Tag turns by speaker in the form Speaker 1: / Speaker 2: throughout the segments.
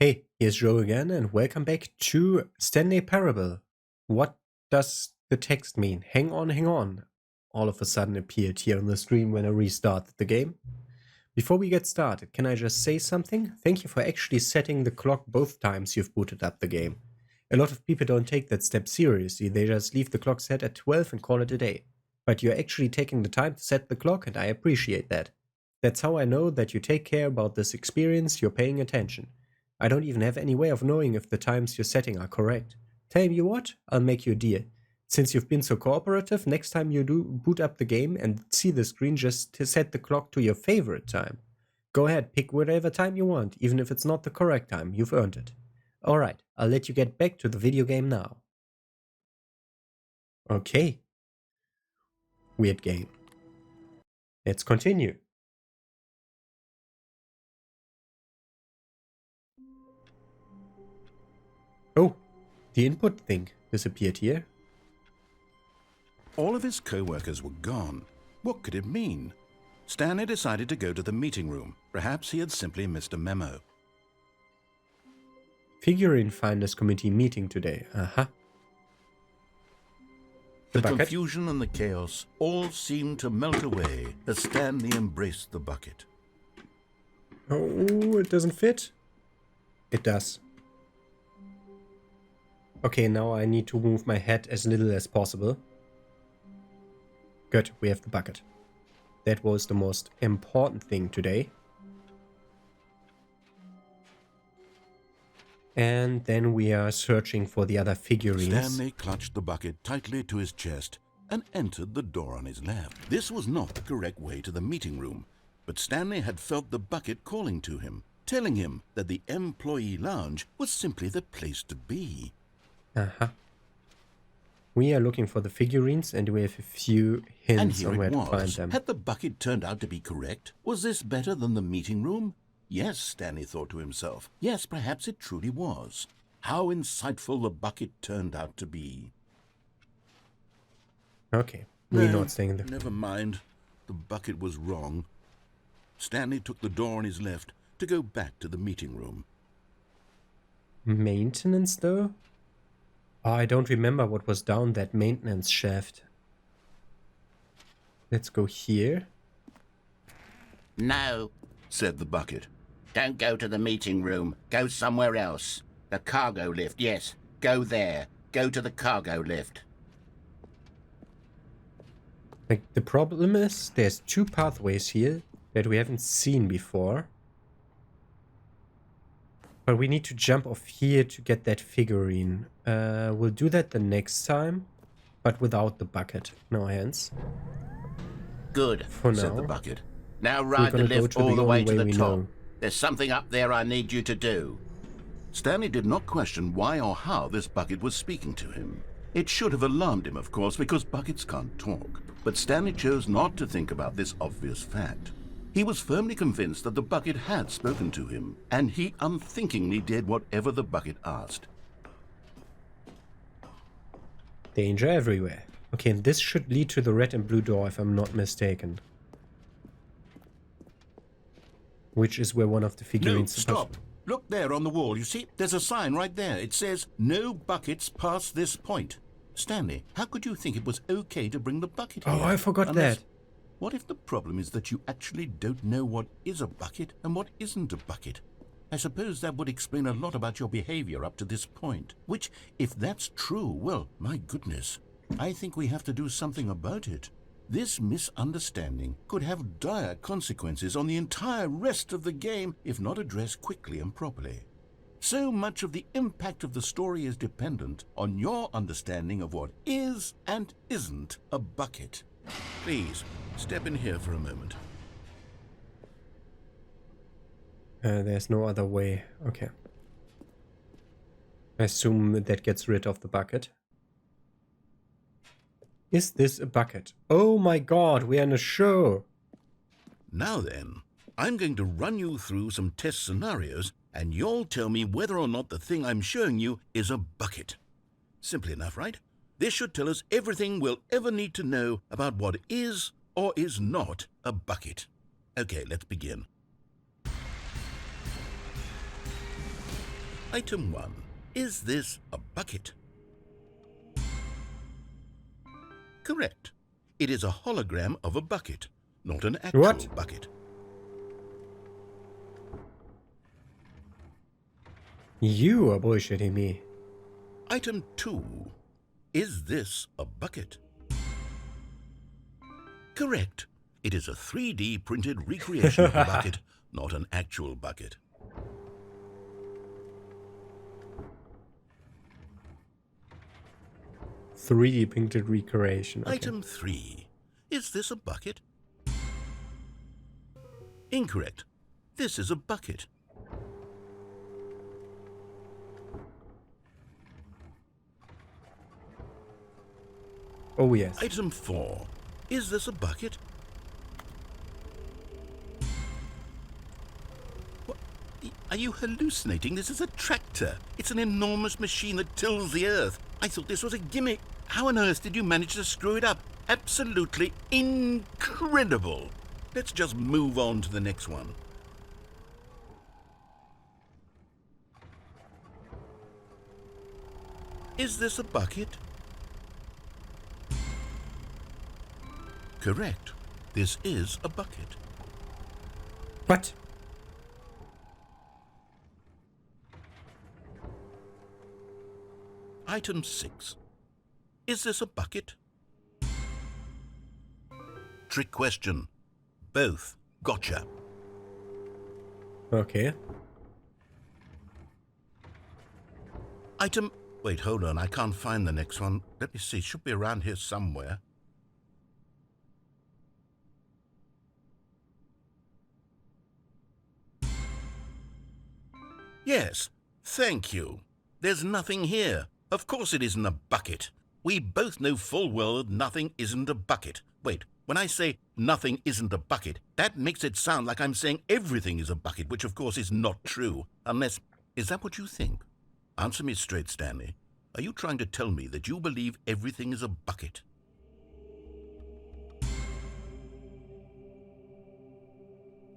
Speaker 1: Hey, here's Joe again, and welcome back to Stanley Parable. What does the text mean? Hang on. All of a sudden appeared here on the screen when I restarted the game. Before we get started, can I just say something? Thank you for actually setting the clock both times you've booted up the game. A lot of people don't take that step seriously, they just leave the clock set at 12 and call it a day. But you're actually taking the time to set the clock, and I appreciate that. That's how I know that you take care about this experience, you're paying attention. I don't even have any way of knowing if the times you're setting are correct. Tell you what, I'll make you a deal. Since you've been so cooperative, next time you do boot up the game and see the screen, just set the clock to your favorite time. Go ahead, pick whatever time you want, even if it's not the correct time, you've earned it. Alright, I'll let you get back to the video game now. Okay. Weird game. Let's continue. Oh, the input thing disappeared here.
Speaker 2: All of his co-workers were gone. What could it mean? Stanley decided to go to the meeting room. Perhaps he had simply missed a memo.
Speaker 1: Figurine Finders Committee meeting today.
Speaker 2: The confusion and the chaos all seemed to melt away as Stanley embraced the bucket.
Speaker 1: Oh, it doesn't fit? It does. Okay, now I need to move my head as little as possible. Good, we have the bucket. That was the most important thing today. And then we are searching for the other figurines.
Speaker 2: Stanley clutched the bucket tightly to his chest and entered the door on his left. This was not the correct way to the meeting room, but Stanley had felt the bucket calling to him, telling him that the employee lounge was simply the place to be.
Speaker 1: We are looking for the figurines and we have a few hints on where to find them.
Speaker 2: Had the bucket turned out to be correct? Was this better than the meeting room? Yes, Stanley thought to himself. Yes, perhaps it truly was. How insightful the bucket turned out to be.
Speaker 1: Okay, we're not staying there.
Speaker 2: Never mind. The bucket was wrong. Stanley took the door on his left to go back to the meeting room.
Speaker 1: Maintenance, though? Oh, I don't remember what was down that maintenance shaft. Let's go here.
Speaker 3: No,
Speaker 2: said the bucket.
Speaker 3: don't go to the meeting room. Go somewhere else. The cargo lift, yes. Go there. Go to the cargo lift.
Speaker 1: Like, the problem is, there's two pathways here that we haven't seen before. But we need to jump off here to get that figurine. We'll do that the next time, but without the bucket. No hands.
Speaker 3: Good,
Speaker 1: For
Speaker 3: said the
Speaker 1: now.
Speaker 3: bucket. Now ride the
Speaker 1: gonna go
Speaker 3: lift
Speaker 1: to
Speaker 3: all
Speaker 1: the
Speaker 3: the way
Speaker 1: only
Speaker 3: to
Speaker 1: way
Speaker 3: the
Speaker 1: we
Speaker 3: top.
Speaker 1: know.
Speaker 3: There's something up there I need you to do.
Speaker 2: Stanley did not question why or how this bucket was speaking to him. It should have alarmed him, of course, because buckets can't talk. But Stanley chose not to think about this obvious fact. He was firmly convinced that the bucket had spoken to him, and he unthinkingly did whatever the bucket asked.
Speaker 1: Danger everywhere. Okay, and this should lead to the red and blue door if I'm not mistaken. Which is where one of the
Speaker 2: No,
Speaker 1: figurines
Speaker 2: stop! Look there on the wall, you see? There's a sign right there. It says, "No buckets past this point." Stanley, how could you think it was okay to bring the bucket here?
Speaker 1: Oh, I forgot that.
Speaker 2: What if the problem is that you actually don't know what is a bucket and what isn't a bucket? I suppose that would explain a lot about your behavior up to this point. Which, if that's true, well, my goodness, I think we have to do something about it. This misunderstanding could have dire consequences on the entire rest of the game if not addressed quickly and properly. So much of the impact of the story is dependent on your understanding of what is and isn't a bucket. Please, step in here for a moment.
Speaker 1: There's no other way. Okay. I assume that gets rid of the bucket. Is this a bucket? Oh my god, we're in a show!
Speaker 2: Now then, I'm going to run you through some test scenarios, and you'll tell me whether or not the thing I'm showing you is a bucket. Simple enough, right? This should tell us everything we'll ever need to know about what is or is not a bucket. Okay, let's begin. Item 1. Is this a bucket? Correct. It is a hologram of a bucket, not an actual
Speaker 1: What?
Speaker 2: bucket.
Speaker 1: You are bullshitting me.
Speaker 2: Item 2. Is this a bucket? Correct. It is a 3D printed recreation of a bucket, not an actual bucket.
Speaker 1: Three D printed recreation. Okay.
Speaker 2: Item 3. Is this a bucket? Incorrect. This is a bucket.
Speaker 1: Oh yes.
Speaker 2: Item 4. Is this a bucket? What? Are you hallucinating? This is a tractor. It's an enormous machine that tills the earth. I thought this was a gimmick. How on earth did you manage to screw it up? Absolutely incredible. Let's just move on to the next one. Is this a bucket? Correct. This is a bucket.
Speaker 1: What?
Speaker 2: Item 6. Is this a bucket? Trick question. Both. Gotcha.
Speaker 1: Okay.
Speaker 2: Item... Wait, hold on. I can't find the next one. Let me see. It should be around here somewhere. Yes. Thank you. There's nothing here. Of course it isn't a bucket. We both know full well that nothing isn't a bucket. Wait, when I say nothing isn't a bucket, that makes it sound like I'm saying everything is a bucket, which of course is not true. Unless... Is that what you think? Answer me straight, Stanley. Are you trying to tell me that you believe everything is a bucket?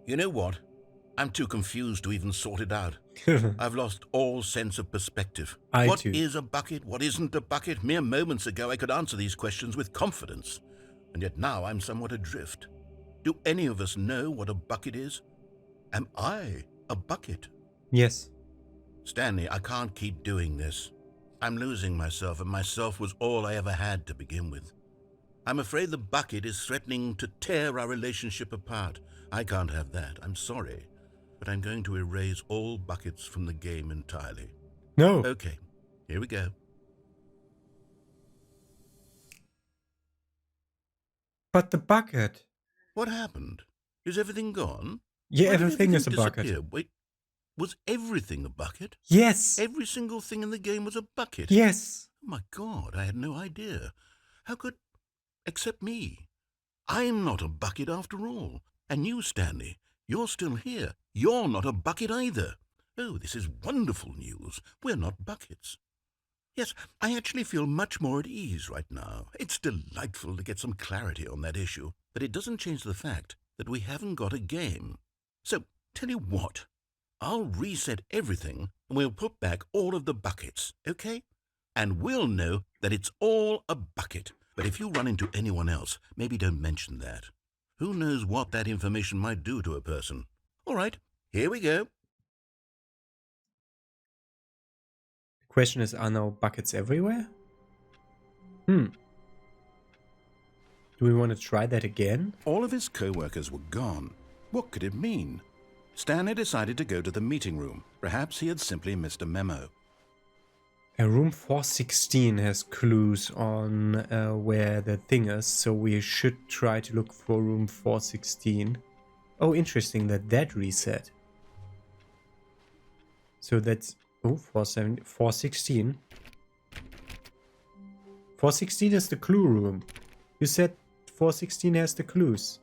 Speaker 2: You know what? I'm too confused to even sort it out. I've lost all sense of perspective. What is a bucket? What isn't a bucket? Mere moments ago I could answer these questions with confidence, and yet now I'm somewhat adrift. Do any of us know what a bucket is? Am I a bucket?
Speaker 1: Yes.
Speaker 2: Stanley, I can't keep doing this. I'm losing myself, and myself was all I ever had to begin with. I'm afraid the bucket is threatening to tear our relationship apart. I can't have that. I'm sorry. But I'm going to erase all buckets from the game entirely.
Speaker 1: No.
Speaker 2: Okay, here we go.
Speaker 1: But the bucket.
Speaker 2: What happened? Is everything gone?
Speaker 1: Yeah,
Speaker 2: Why did
Speaker 1: everything is a
Speaker 2: disappear?
Speaker 1: bucket.
Speaker 2: Wait, was everything a bucket?
Speaker 1: Yes.
Speaker 2: Every single thing in the game was a bucket?
Speaker 1: Yes.
Speaker 2: Oh my God, I had no idea. How could... Except me. I'm not a bucket after all. And you, Stanley, you're still here. You're not a bucket either. Oh, this is wonderful news. We're not buckets. Yes, I actually feel much more at ease right now. It's delightful to get some clarity on that issue, but it doesn't change the fact that we haven't got a game. So, tell you what, I'll reset everything and we'll put back all of the buckets, okay? And we'll know that it's all a bucket. But if you run into anyone else, maybe don't mention that. Who knows what that information might do to a person? All right, here we go.
Speaker 1: The question is, are now buckets everywhere? Do we want to try that again?
Speaker 2: All of his co-workers were gone. What could it mean? Stanley decided to go to the meeting room. Perhaps he had simply missed a memo.
Speaker 1: Room 416 has clues on where the thing is, so we should try to look for room 416. Oh, interesting that reset. So that's... Oh, 416. 416 is the clue room. You said 416 has the clues.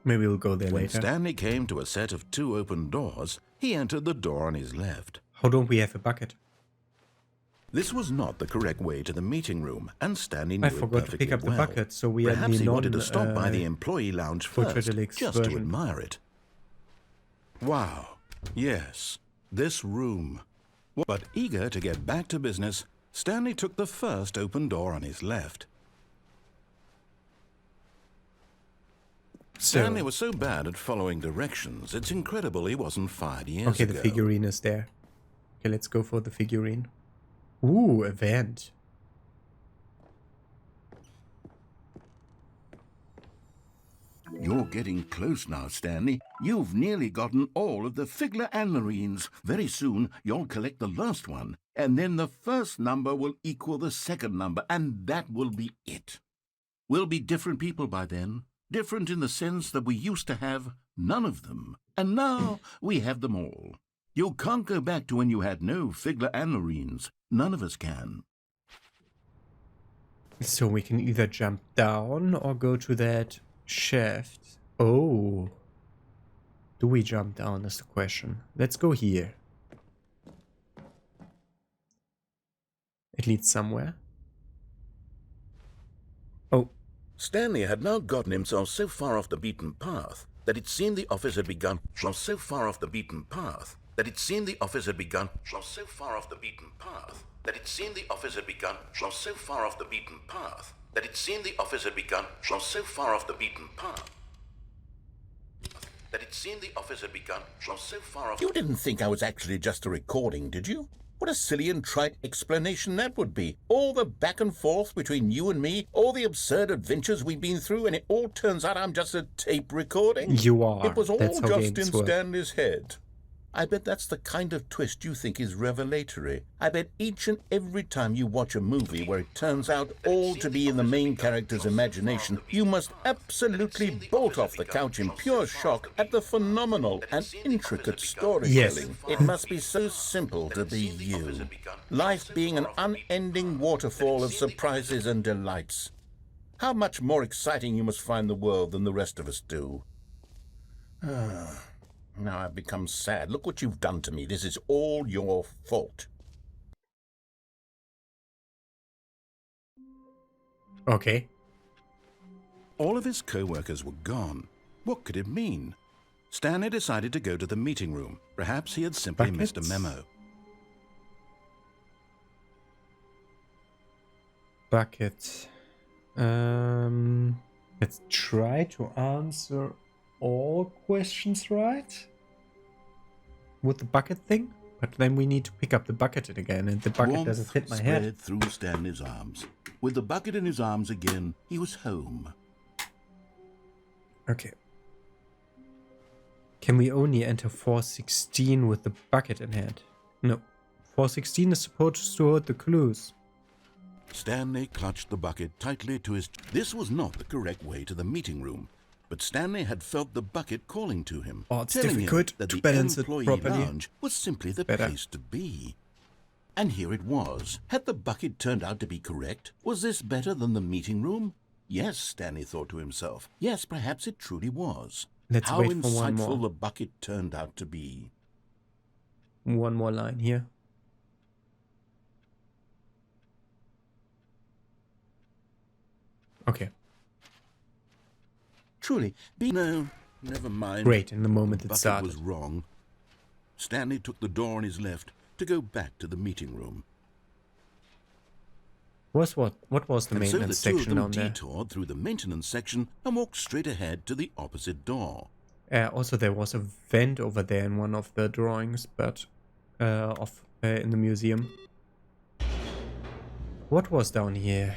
Speaker 1: Maybe we'll go there
Speaker 2: When
Speaker 1: later.
Speaker 2: Stanley came to a set of 2 open doors, he entered the door on his left.
Speaker 1: How don't we have a bucket?
Speaker 2: This was not the correct way to the meeting room, and Stanley knew
Speaker 1: I
Speaker 2: it
Speaker 1: forgot to
Speaker 2: perfectly
Speaker 1: pick up the
Speaker 2: well.
Speaker 1: bucket, so we are
Speaker 2: Perhaps
Speaker 1: the
Speaker 2: he wanted to stop by the
Speaker 1: non
Speaker 2: employee lounge
Speaker 1: Ultra
Speaker 2: first,
Speaker 1: Deluxe
Speaker 2: just to
Speaker 1: version.
Speaker 2: admire it. Wow. Yes, this room. But eager to get back to business, Stanley took the first open door on his left. Stanley was so bad at following directions, it's incredible he wasn't fired years ago.
Speaker 1: Okay, the figurine is there. Okay, let's go for the figurine. Ooh, a vent.
Speaker 2: You're getting close now, Stanley. You've nearly gotten all of the Figler Anmarines. Very soon, you'll collect the last one, and then the first number will equal the second number, and that will be it. We'll be different people by then. Different in the sense that we used to have none of them, and now we have them all. You can't go back to when you had no Figler Anmarines. None of us can.
Speaker 1: So we can either jump down or go to that shaft. Oh. Do we jump down is the question. Let's go here. It leads somewhere. Oh.
Speaker 2: Stanley had now gotten himself so far off the beaten path that it seemed the office had begun. So far off the beaten path that it seemed the office had begun. So far off the beaten path that it seemed the office had begun. So far off the beaten path that it seemed the office had begun. So far off the beaten path that it seemed the office had begun. So far off. You didn't think I was actually just a recording, did you? What a silly and trite explanation that would be. All the back and forth between you and me, all the absurd adventures we've been through, and it all turns out I'm just a tape recording?
Speaker 1: You are.
Speaker 2: It was all
Speaker 1: That's how
Speaker 2: just
Speaker 1: games
Speaker 2: in
Speaker 1: work.
Speaker 2: Stanley's head. I bet that's the kind of twist you think is revelatory. I bet each and every time you watch a movie where it turns out all to be in the main character's imagination, you must absolutely bolt off the couch in pure shock at the phenomenal and intricate storytelling.
Speaker 1: Yes.
Speaker 2: It must be so simple to be you. Life being an unending waterfall of surprises and delights. How much more exciting you must find the world than the rest of us do. Now I've become sad. Look what you've done to me. This is all your fault.
Speaker 1: Okay.
Speaker 2: All of his co-workers were gone. What could it mean? Stanley decided to go to the meeting room. Perhaps he had simply missed a
Speaker 1: Buckets?
Speaker 2: memo.
Speaker 1: Bucket. Let's try to answer all questions right with the bucket thing, but then we need to pick up the bucket again, and the bucket doesn't fit my head.
Speaker 2: Spread through Stanley's arms. With the bucket in his arms again, he was home.
Speaker 1: Okay. Can we only enter 416 with the bucket in hand? No. 416 is supposed to hold the clues.
Speaker 2: Stanley clutched the bucket tightly to his... This was not the correct way to the meeting room, but Stanley had felt the bucket calling to him,
Speaker 1: Oh, it's
Speaker 2: telling
Speaker 1: difficult
Speaker 2: him that
Speaker 1: to
Speaker 2: the
Speaker 1: balance it
Speaker 2: employee
Speaker 1: properly.
Speaker 2: lounge was simply the
Speaker 1: Better.
Speaker 2: place to be. And here it was. Had the bucket turned out to be correct? Was this better than the meeting room? Yes, Stanley thought to himself. Yes, perhaps it truly was.
Speaker 1: Let's
Speaker 2: How
Speaker 1: wait for one
Speaker 2: insightful
Speaker 1: more.
Speaker 2: the bucket turned out to be.
Speaker 1: One more line here. Okay.
Speaker 2: Truly, no, never mind.
Speaker 1: Great, in the moment
Speaker 2: The
Speaker 1: it
Speaker 2: bucket
Speaker 1: started.
Speaker 2: was wrong. Stanley took the door on his left to go back to the meeting room.
Speaker 1: What was the
Speaker 2: And so the
Speaker 1: maintenance
Speaker 2: two of
Speaker 1: section
Speaker 2: them
Speaker 1: down there?
Speaker 2: detoured through the maintenance section and walked straight ahead to the opposite door.
Speaker 1: Also, there was a vent over there in one of the drawings, but in the museum. What was down here?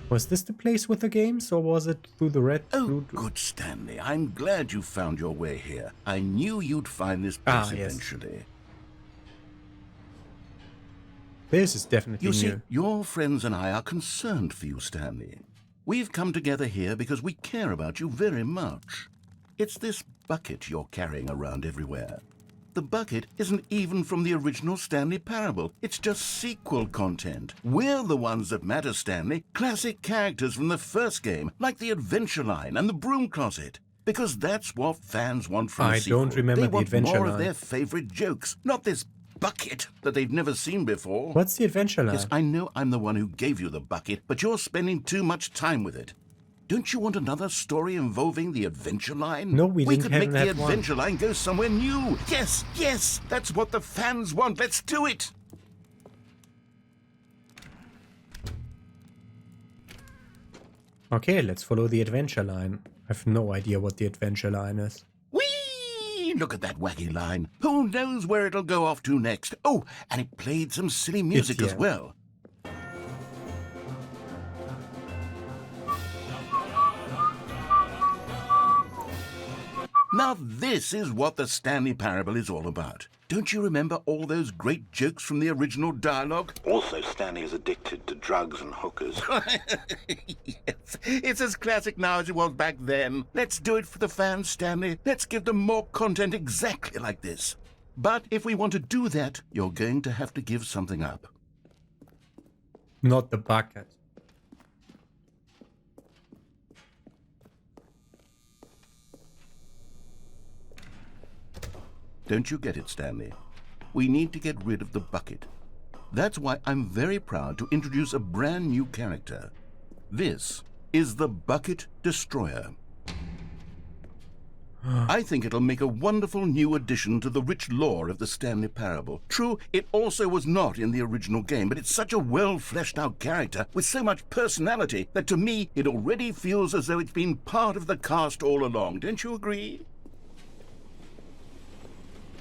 Speaker 1: Was this the place with the games, or was it through the red?
Speaker 2: Oh, good, Stanley. I'm glad you found your way here. I knew you'd find this place
Speaker 1: Yes.
Speaker 2: eventually.
Speaker 1: This is definitely
Speaker 2: You see,
Speaker 1: new.
Speaker 2: your friends and I are concerned for you, Stanley. We've come together here because we care about you very much. It's this bucket you're carrying around everywhere. The bucket isn't even from the original Stanley Parable. It's just sequel content. We're the ones that matter, Stanley. Classic characters from the first game, like the Adventure Line and the Broom Closet. Because that's what fans want from a
Speaker 1: I
Speaker 2: sequel.
Speaker 1: don't remember
Speaker 2: They
Speaker 1: the
Speaker 2: want
Speaker 1: Adventure
Speaker 2: more
Speaker 1: Line.
Speaker 2: of their favorite jokes, not this bucket that they've never seen before.
Speaker 1: What's the adventure line?
Speaker 2: Yes, I know I'm the one who gave you the bucket, but you're spending too much time with it. Don't you want another story involving the adventure line?
Speaker 1: No, we didn't
Speaker 2: could
Speaker 1: have
Speaker 2: make the
Speaker 1: that one.
Speaker 2: adventure line go somewhere new. Yes, yes, that's what the fans want. Let's do it.
Speaker 1: Okay, let's follow the adventure line. I have no idea what the adventure line is.
Speaker 2: Whee! Look at that wacky line. Who knows where it'll go off to next? Oh, and it played some silly music as
Speaker 1: yeah.
Speaker 2: well. Now this is what the Stanley Parable is all about. Don't you remember all those great jokes from the original dialogue?
Speaker 4: Also, Stanley is addicted to drugs and hookers.
Speaker 2: Yes, it's as classic now as it was back then. Let's do it for the fans, Stanley. Let's give them more content exactly like this. But if we want to do that, you're going to have to give something up.
Speaker 1: Not the bucket.
Speaker 2: Don't you get it, Stanley? We need to get rid of the bucket. That's why I'm very proud to introduce a brand new character. This is the Bucket Destroyer. I think it'll make a wonderful new addition to the rich lore of the Stanley Parable. True, it also was not in the original game, but it's such a well-fleshed-out character with so much personality that to me it already feels as though it's been part of the cast all along. Don't you agree?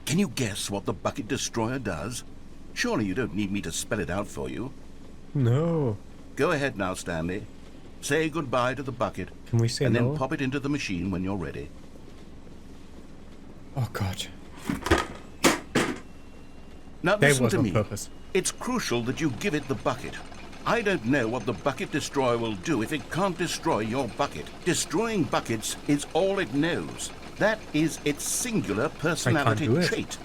Speaker 2: Can you guess what the Bucket Destroyer does? Surely you don't need me to spell it out for you.
Speaker 1: No.
Speaker 2: Go ahead now, Stanley. Say goodbye to the bucket.
Speaker 1: Can we say
Speaker 2: and
Speaker 1: no?
Speaker 2: then pop it into the machine when you're ready.
Speaker 1: Oh god.
Speaker 2: Now
Speaker 1: That
Speaker 2: listen
Speaker 1: was
Speaker 2: to
Speaker 1: on
Speaker 2: me.
Speaker 1: purpose.
Speaker 2: It's crucial that you give it the bucket. I don't know what the Bucket Destroyer will do if it can't destroy your bucket. Destroying buckets is all it knows. That is its singular personality
Speaker 1: do it.
Speaker 2: trait.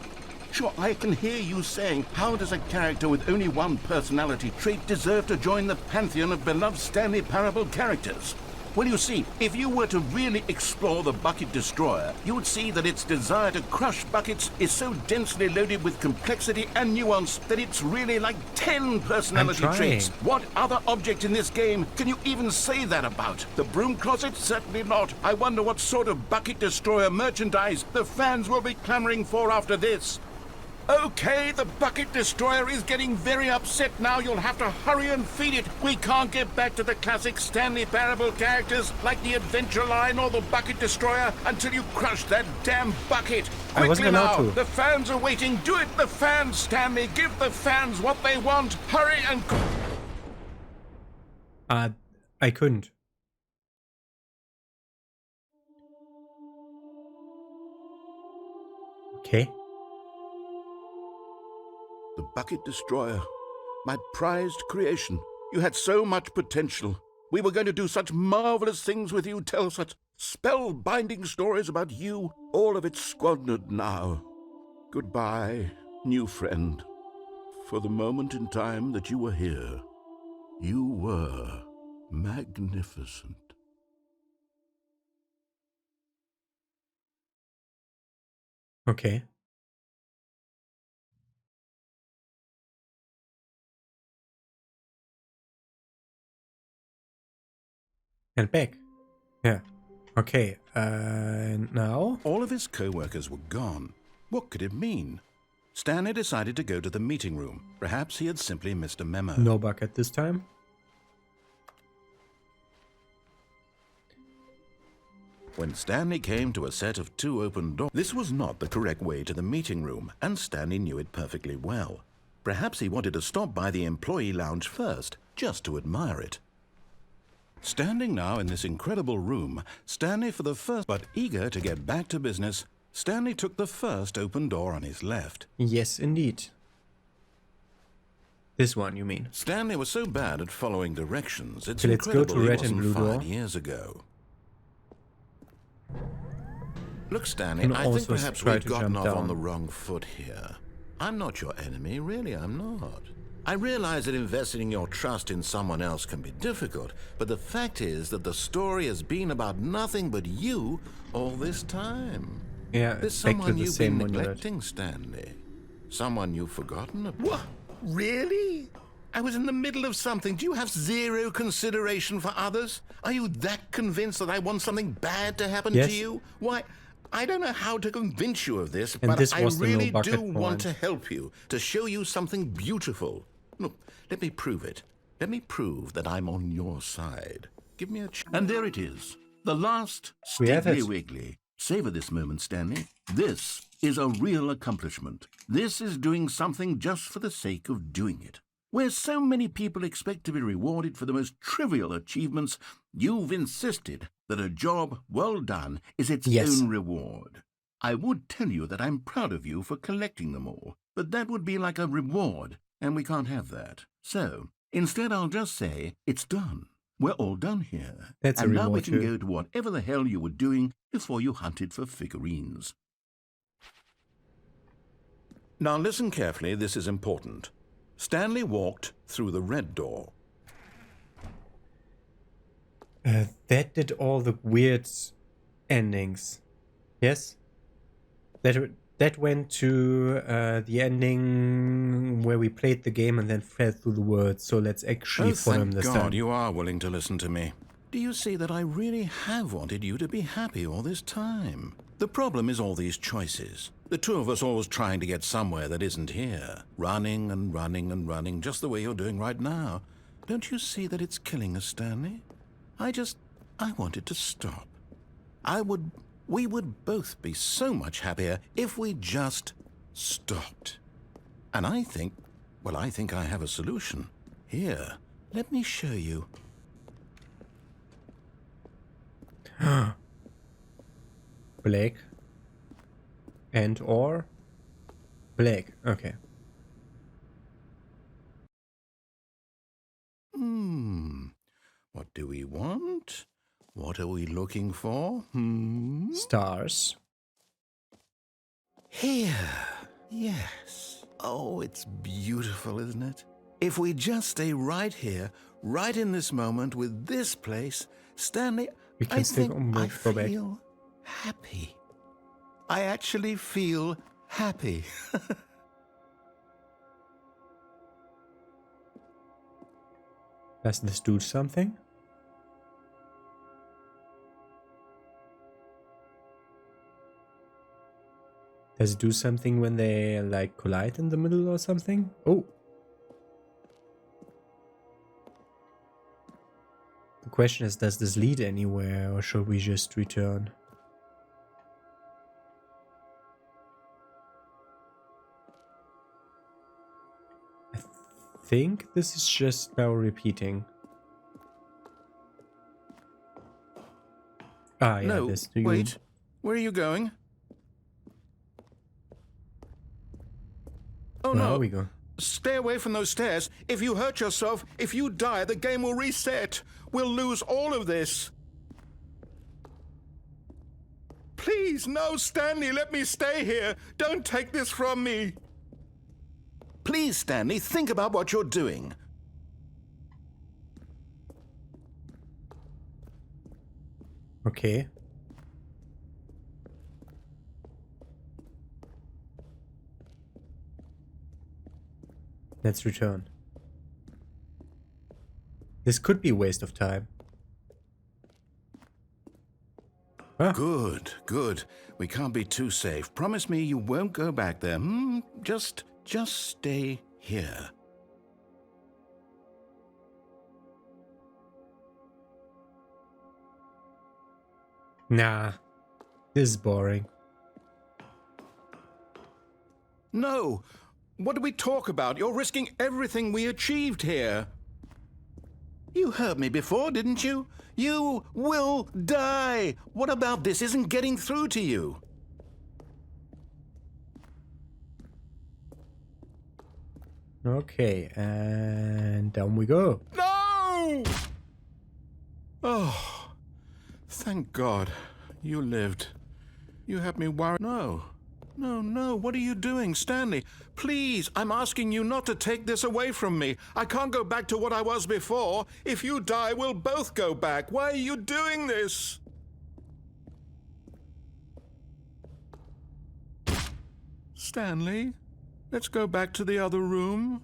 Speaker 2: Sure, I can hear you saying, how does a character with only one personality trait deserve to join the pantheon of beloved Stanley Parable characters? Well, you see, if you were to really explore the Bucket Destroyer, you would see that its desire to crush buckets is so densely loaded with complexity and nuance that it's really like 10 personality
Speaker 1: I'm trying.
Speaker 2: traits. What other object in this game can you even say that about? The broom closet? Certainly not. I wonder what sort of Bucket Destroyer merchandise the fans will be clamoring for after this. Okay, the Bucket Destroyer is getting very upset now. You'll have to hurry and feed it. We can't get back to the classic Stanley Parable characters like the Adventure Line or the Bucket Destroyer until you crush that damn bucket.
Speaker 1: I wasn't
Speaker 2: Quickly
Speaker 1: allowed
Speaker 2: now.
Speaker 1: to.
Speaker 2: The fans are waiting. Do it, the fans, Stanley. Give the fans what they want. Hurry and...
Speaker 1: I couldn't. Okay.
Speaker 2: The Bucket Destroyer. My prized creation. You had so much potential. We were going to do such marvelous things with you, tell such spell-binding stories about you. All of it squandered now. Goodbye, new friend. For the moment in time that you were here, you were magnificent.
Speaker 1: Okay. And back. Yeah. Okay. Now?
Speaker 2: All of his co-workers were gone. What could it mean? Stanley decided to go to the meeting room. Perhaps he had simply missed a memo.
Speaker 1: No bucket this time.
Speaker 2: When Stanley came to a set of 2 open doors, this was not the correct way to the meeting room, and Stanley knew it perfectly well. Perhaps he wanted to stop by the employee lounge first, just to admire it. Standing now in this incredible room, Stanley for the first, but eager to get back to business, Stanley took the first open door on his left.
Speaker 1: Yes, indeed. This one, you mean?
Speaker 2: Stanley was so bad at following directions, it's
Speaker 1: Okay, let's go
Speaker 2: incredible
Speaker 1: to
Speaker 2: he
Speaker 1: red and
Speaker 2: wasn't
Speaker 1: blue door.
Speaker 2: 5 years ago. Look, Stanley,
Speaker 1: Can
Speaker 2: I think
Speaker 1: also
Speaker 2: perhaps
Speaker 1: try
Speaker 2: we've
Speaker 1: to
Speaker 2: gotten
Speaker 1: jump
Speaker 2: off on
Speaker 1: down.
Speaker 2: the wrong foot here. I'm not your enemy, really, I'm not. I realize that investing your trust in someone else can be difficult, but the fact is that the story has been about nothing but you all this time.
Speaker 1: Yeah,
Speaker 2: There's
Speaker 1: back to
Speaker 2: someone
Speaker 1: the
Speaker 2: you've
Speaker 1: same
Speaker 2: been
Speaker 1: monument.
Speaker 2: neglecting, Stanley. Someone you've forgotten about.
Speaker 5: What? Really?
Speaker 2: I was in the middle of something. Do you have zero consideration for others? Are you that convinced that I want something bad to happen
Speaker 1: Yes.
Speaker 2: to you? Why, I don't know how to convince you of this,
Speaker 1: And
Speaker 2: but
Speaker 1: this
Speaker 2: I
Speaker 1: was the no
Speaker 2: really
Speaker 1: bucket
Speaker 2: do want
Speaker 1: point.
Speaker 2: to help you, to show you something beautiful. Look, let me prove it. Let me prove that I'm on your side. Give me a chance. And there it is. The last
Speaker 1: We have
Speaker 2: Stiggly
Speaker 1: it.
Speaker 2: Wiggly. Savor this moment, Stanley. This is a real accomplishment. This is doing something just for the sake of doing it. Where so many people expect to be rewarded for the most trivial achievements, you've insisted that a job well done is its
Speaker 1: Yes.
Speaker 2: own reward. I would tell you that I'm proud of you for collecting them all, but that would be like a reward, and we can't have that. So, instead I'll just say, it's done. We're all done here.
Speaker 1: That's a
Speaker 2: and now we
Speaker 1: reward
Speaker 2: can
Speaker 1: too.
Speaker 2: go to whatever the hell you were doing before you hunted for figurines. Now listen carefully, this is important. Stanley walked through the red door.
Speaker 1: That did all the weird endings. Yes? That went to the ending where we played the game and then fell through the words. So let's actually follow him
Speaker 2: thank
Speaker 1: this
Speaker 2: God
Speaker 1: time.
Speaker 2: you are willing to listen to me. Do you see that I really have wanted you to be happy all this time? The problem is all these choices. The two of us always trying to get somewhere that isn't here. Running and running and running, just the way you're doing right now. Don't you see that it's killing us, Stanley? I want it to stop. We would both be so much happier if we just stopped. And I think I have a solution. Here, let me show you.
Speaker 1: Black. And or black. Okay.
Speaker 2: What do we want? What are we looking for?
Speaker 1: Stars.
Speaker 2: Here. Yes. Oh, it's beautiful, isn't it? If we just stay right here, right in this moment with this place, Stanley,
Speaker 1: We can
Speaker 2: I
Speaker 1: still
Speaker 2: think I
Speaker 1: go back.
Speaker 2: feel happy. I actually feel happy.
Speaker 1: Does this do something? Does it do something when they like collide in the middle or something? Oh. The question is, does this lead anywhere or should we just return? I think this is just now repeating. Ah, yeah,
Speaker 2: No,
Speaker 1: this. Do you...
Speaker 2: wait. Where are you going? Oh,
Speaker 1: Where
Speaker 2: no.
Speaker 1: are we going?
Speaker 2: Stay away from those stairs. If you hurt yourself, if you die, the game will reset. We'll lose all of this. Please, no, Stanley, let me stay here. Don't take this from me. Please, Stanley, think about what you're doing.
Speaker 1: Okay. Let's return. This could be a waste of time. Huh?
Speaker 2: Good, good. We can't be too safe. Promise me you won't go back there. Just stay here.
Speaker 1: Nah. This is boring.
Speaker 2: No. What do we talk about? You're risking everything we achieved here. You heard me before, didn't you? You will die. What about this isn't getting through to you?
Speaker 1: Okay, and down we go.
Speaker 2: No! Oh, thank God you lived. You had me worried. No. No, what are you doing, Stanley? Please, I'm asking you not to take this away from me. I can't go back to what I was before. If you die, we'll both go back. Why are you doing this? Stanley, let's go back to the other room.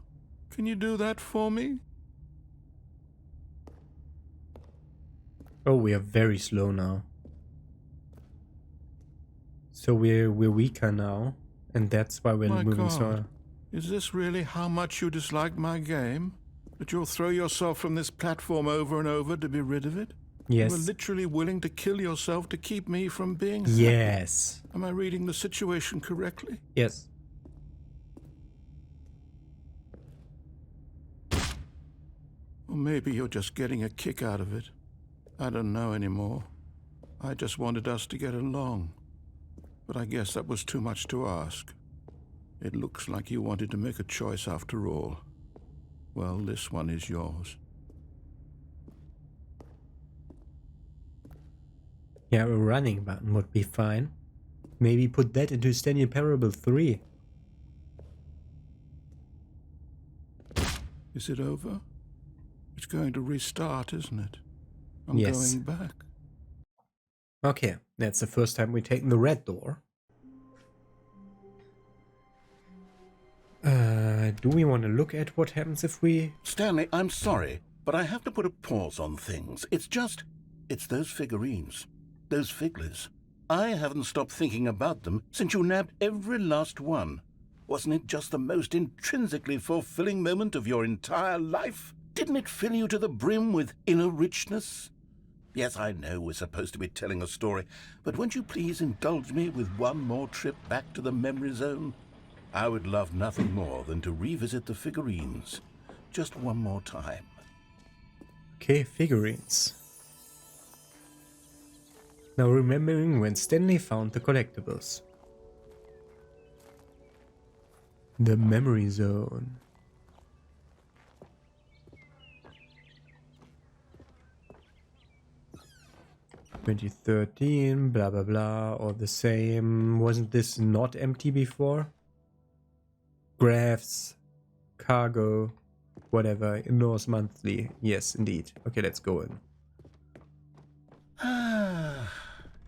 Speaker 5: Can you do that for me?
Speaker 1: Oh, we are very slow now. So we're weaker now, and that's why we're
Speaker 5: My
Speaker 1: moving
Speaker 5: God.
Speaker 1: slower.
Speaker 5: Is this really how much you dislike my game? That you'll throw yourself from this platform over and over to be rid of it? You were
Speaker 1: Yes.
Speaker 5: literally willing to kill yourself to keep me from being happy.
Speaker 1: Yes.
Speaker 5: Am I reading the situation correctly?
Speaker 1: Yes.
Speaker 5: Or maybe you're just getting a kick out of it. I don't know anymore. I just wanted us to get along. But I guess that was too much to ask. It looks like you wanted to make a choice after all. Well, this one is yours.
Speaker 1: Yeah, a running button would be fine. Maybe put that into Stanley Parable 3.
Speaker 5: Is it over? It's going to restart, isn't it? I'm
Speaker 1: Yes.
Speaker 5: going back.
Speaker 1: Okay, that's the first time we've taken the red door. Do we want to look at what happens if we...
Speaker 2: Stanley, I'm sorry, but I have to put a pause on things. It's those figurines. Those figglers. I haven't stopped thinking about them since you nabbed every last one. Wasn't it just the most intrinsically fulfilling moment of your entire life? Didn't it fill you to the brim with inner richness? Yes, I know we're supposed to be telling a story, but won't you please indulge me with one more trip back to the memory zone? I would love nothing more than to revisit the figurines. Just one more time.
Speaker 1: Okay, figurines. Now remembering when Stanley found the collectibles. The memory zone. "2013, blah blah blah, all the same. Wasn't this not empty before? Graphs, cargo, whatever, Norse Monthly. Yes, indeed. Okay, let's go in.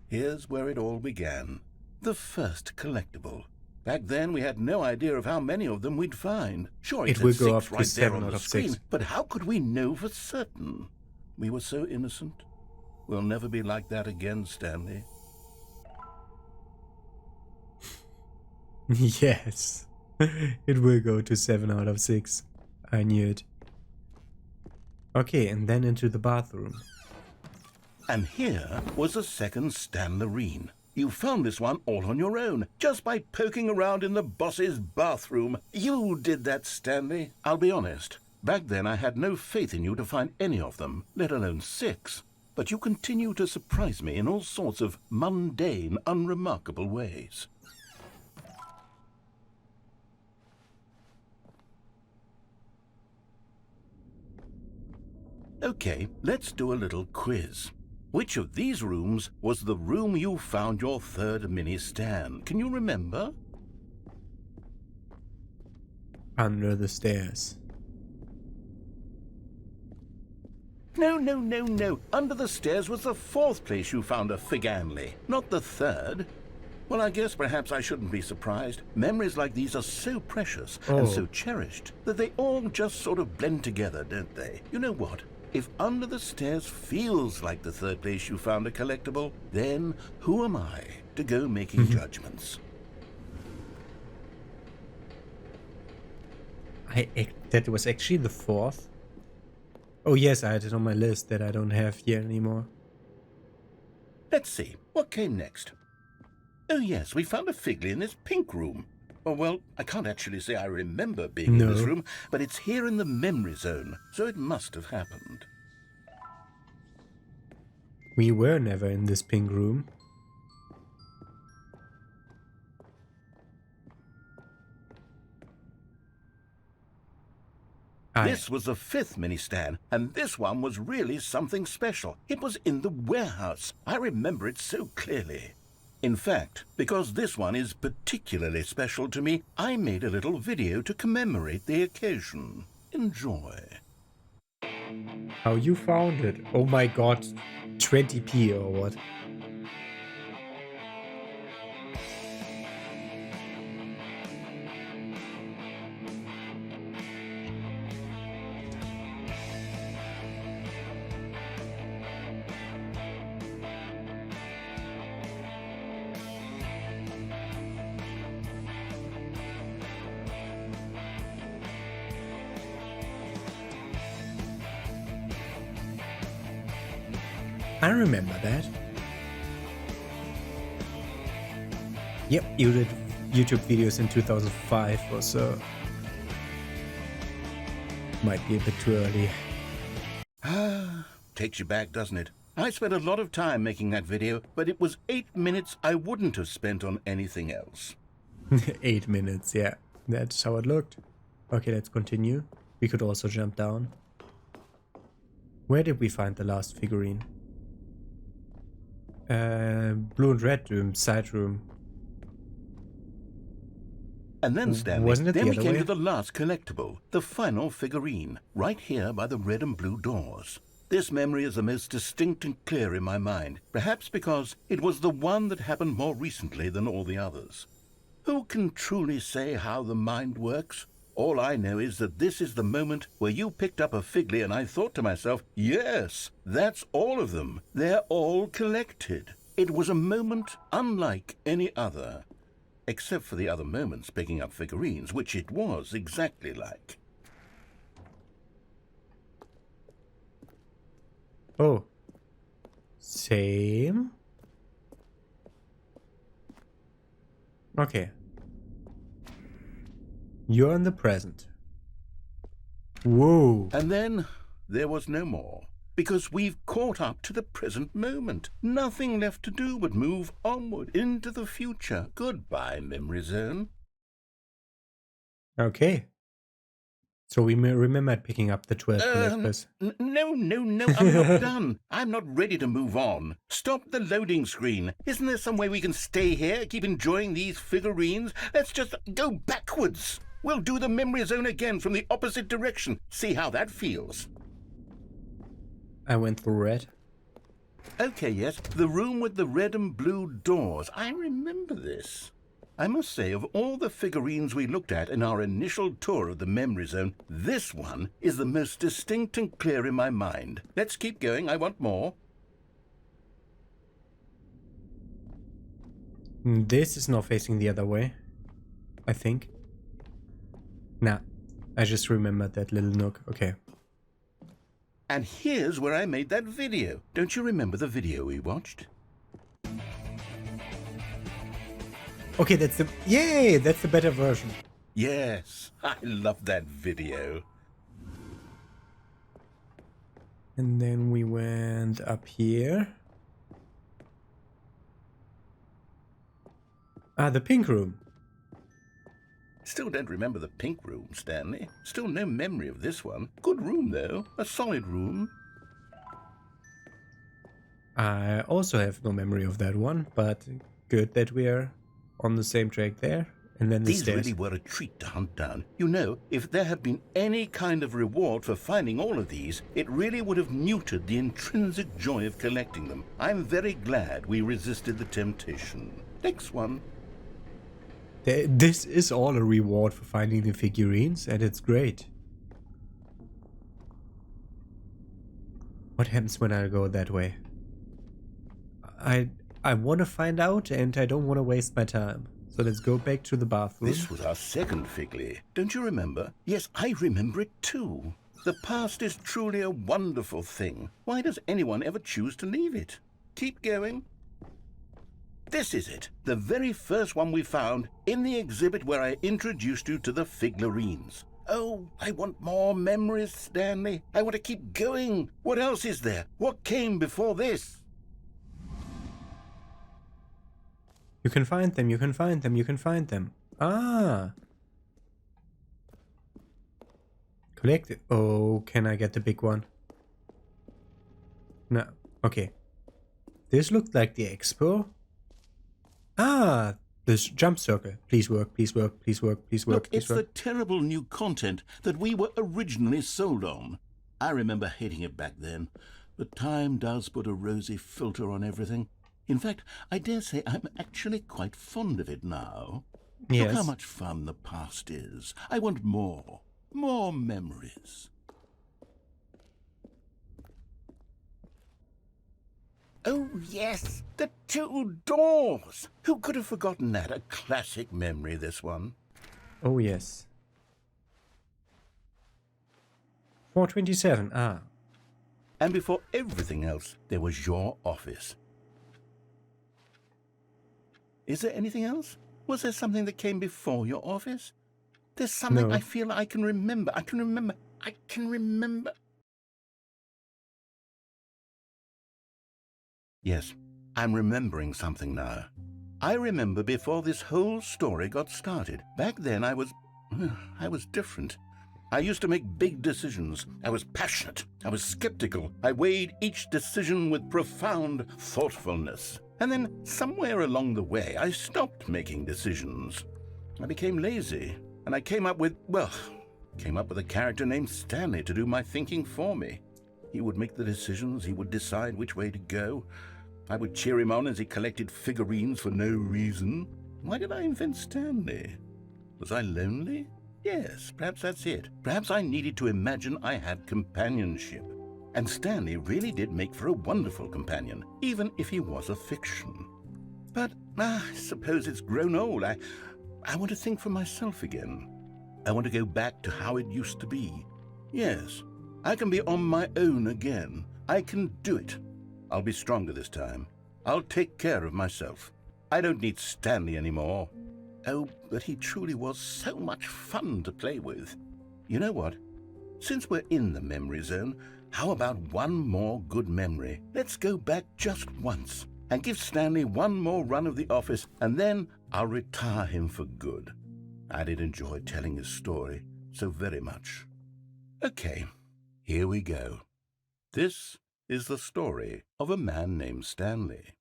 Speaker 2: Here's where it all began. The first collectible. Back then, we had no idea of how many of them we'd find. Sure,
Speaker 1: It
Speaker 2: said
Speaker 1: will go
Speaker 2: 6
Speaker 1: up to
Speaker 2: right there
Speaker 1: 7
Speaker 2: on
Speaker 1: out
Speaker 2: the
Speaker 1: of
Speaker 2: screen,
Speaker 1: 6.
Speaker 2: but how could we know for certain? We were so innocent. We'll never be like that again, Stanley.
Speaker 1: Yes. It will go to 7 out of 6. I knew it. Okay, and then into the bathroom.
Speaker 2: And here was a second Stanlerine. You found this one all on your own, just by poking around in the boss's bathroom. You did that, Stanley. I'll be honest. Back then I had no faith in you to find any of them, let alone 6. But you continue to surprise me in all sorts of mundane, unremarkable ways. Okay, let's do a little quiz. Which of these rooms was the room you found your third mini-Stan? Can you remember?
Speaker 1: Under the stairs.
Speaker 2: No. Under the stairs was the 4th place you found a Figanley, not the 3rd. Well, I guess perhaps I shouldn't be surprised. Memories like these are so precious and so cherished that they all just sort of blend together, don't they? You know what? If under the stairs feels like the 3rd place you found a collectible, then who am I to go making judgments?
Speaker 1: That was actually the 4th. Oh yes, I had it on my list that I don't have here anymore.
Speaker 2: Let's see, what came next? Oh yes, we found a Figley in this pink room. Oh well, I can't actually say I remember being in this room, but it's here in the memory zone, so it must have happened.
Speaker 1: We were never in this pink room.
Speaker 2: This was the 5th mini-Stan, and this one was really something special. It was in the warehouse. I remember it so clearly. In fact, because this one is particularly special to me, I made a little video to commemorate the occasion. Enjoy.
Speaker 1: How you found it? Oh my god, 20p or what? I remember that. Yep, you did YouTube videos in 2005 or so. Might be a bit too early.
Speaker 2: Takes you back, doesn't it? I spent a lot of time making that video, but it was 8 minutes I wouldn't have spent on anything else.
Speaker 1: 8 minutes, yeah. That's how it looked. Okay, let's continue. We could also jump down. Where did we find the last figurine? Blue and red room, side room.
Speaker 2: And then, Stanley,
Speaker 1: Wasn't it
Speaker 2: then
Speaker 1: the
Speaker 2: we
Speaker 1: other
Speaker 2: came
Speaker 1: way?
Speaker 2: to the last collectible, the final figurine, right here by the red and blue doors. This memory is the most distinct and clear in my mind, perhaps because it was the one that happened more recently than all the others. Who can truly say how the mind works? All I know is that this is the moment where you picked up a Figly and I thought to myself, yes, that's all of them. They're all collected. It was a moment unlike any other. Except for the other moments picking up figurines, which it was exactly like.
Speaker 1: Oh. Same? Okay. You're in the present. Whoa.
Speaker 2: And then there was no more, because we've caught up to the present moment. Nothing left to do but move onward into the future. Goodbye, memory zone.
Speaker 1: Okay. So we may remember picking up the 12 collectors.
Speaker 2: No, I'm not done. I'm not ready to move on. Stop the loading screen. Isn't there some way we can stay here, keep enjoying these figurines? Let's just go backwards. We'll do the memory zone again from the opposite direction. See how that feels.
Speaker 1: I went through red.
Speaker 2: Okay, yes, the room with the red and blue doors. I remember this. I must say, of all the figurines we looked at in our initial tour of the memory zone, this one is the most distinct and clear in my mind. Let's keep going. I want more.
Speaker 1: This is now facing the other way, I think. Nah, I just remembered that little nook. Okay.
Speaker 2: And here's where I made that video. Don't you remember the video we watched?
Speaker 1: Okay, that's the... Yay! That's the better version.
Speaker 2: Yes, I love that video.
Speaker 1: And then we went up here. Ah, the pink room.
Speaker 2: Still don't remember the pink room, Stanley. Still no memory of this one. Good room, though. A solid room.
Speaker 1: I also have no memory of that one, but good that we are on the same track there. And then the
Speaker 2: These
Speaker 1: stairs.
Speaker 2: really were a treat to hunt down. You know, if there had been any kind of reward for finding all of these, it really would have muted the intrinsic joy of collecting them. I'm very glad we resisted the temptation. Next one.
Speaker 1: This is all a reward for finding the figurines, and it's great. What happens when I go that way? I want to find out, and I don't want to waste my time. So let's go back to the bathroom.
Speaker 2: This was our second Figly. Don't you remember? Yes, I remember it too. The past is truly a wonderful thing. Why does anyone ever choose to leave it? Keep going. This is it, the very first one we found in the exhibit where I introduced you to the figurines. Oh, I want more memories, Stanley. I want to keep going. What else is there? What came before this?
Speaker 1: You can find them, you can find them, you can find them. Ah. Collect it. Oh, can I get the big one? No. Okay. This looked like the expo. Ah, this jump circle. Please work, please work, please work, please work,
Speaker 2: Look,
Speaker 1: please
Speaker 2: it's the
Speaker 1: work.
Speaker 2: terrible new content that we were originally sold on. I remember hating it back then, but time does put a rosy filter on everything. In fact, I dare say I'm actually quite fond of it now.
Speaker 1: Yes.
Speaker 2: Look how much fun the past is. I want more. More memories. Oh, yes, the two doors. Who could have forgotten that? A classic memory, this one.
Speaker 1: Oh, yes. 427. Ah.
Speaker 2: And before everything else, there was your office. Is there anything else? Was there something that came before your office? There's something
Speaker 1: No.
Speaker 2: I feel I can remember. I can remember. Yes, I'm remembering something now. I remember before this whole story got started. Back then I was different. I used to make big decisions. I was passionate. I was skeptical. I weighed each decision with profound thoughtfulness. And then somewhere along the way, I stopped making decisions. I became lazy, and I came up with a character named Stanley to do my thinking for me. He would make the decisions. He would decide which way to go. I would cheer him on as he collected figurines for no reason. Why did I invent Stanley? Was I lonely? Yes, perhaps that's it. Perhaps I needed to imagine I had companionship. And Stanley really did make for a wonderful companion, even if he was a fiction. But I suppose it's grown old. I want to think for myself again. I want to go back to how it used to be. Yes, I can be on my own again. I can do it. I'll be stronger this time. I'll take care of myself. I don't need Stanley anymore. Oh, but he truly was so much fun to play with. You know what? Since we're in the memory zone, how about one more good memory? Let's go back just once and give Stanley one more run of the office, and then I'll retire him for good. I did enjoy telling his story so very much. Okay, here we go. This is the story of a man named Stanley.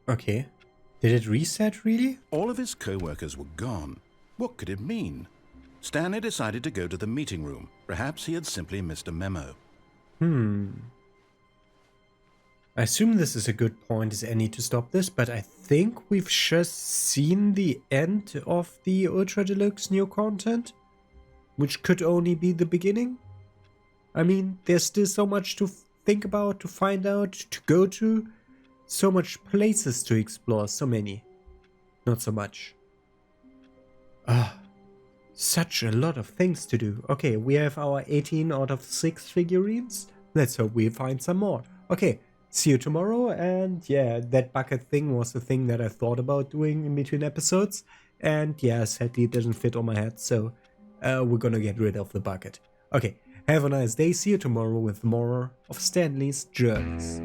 Speaker 1: Okay. Did it reset, really?
Speaker 5: All of his co-workers were gone. What could it mean? Stanley decided to go to the meeting room. Perhaps he had simply missed a memo.
Speaker 1: I assume this is a good point as any to stop this, but I think we've just seen the end of the Ultra Deluxe new content, which could only be the beginning. I mean, there's still so much to think about, to find out, to go to, so much places to explore, so many. Not so much. Such a lot of things to do. Okay, we have our 18 out of 6 figurines. Let's hope we find some more. Okay, see you tomorrow. And yeah, that bucket thing was the thing that I thought about doing in between episodes. And yeah, sadly it doesn't fit on my head, so we're gonna get rid of the bucket. Okay, have a nice day. See you tomorrow with more of Stanley's Journeys.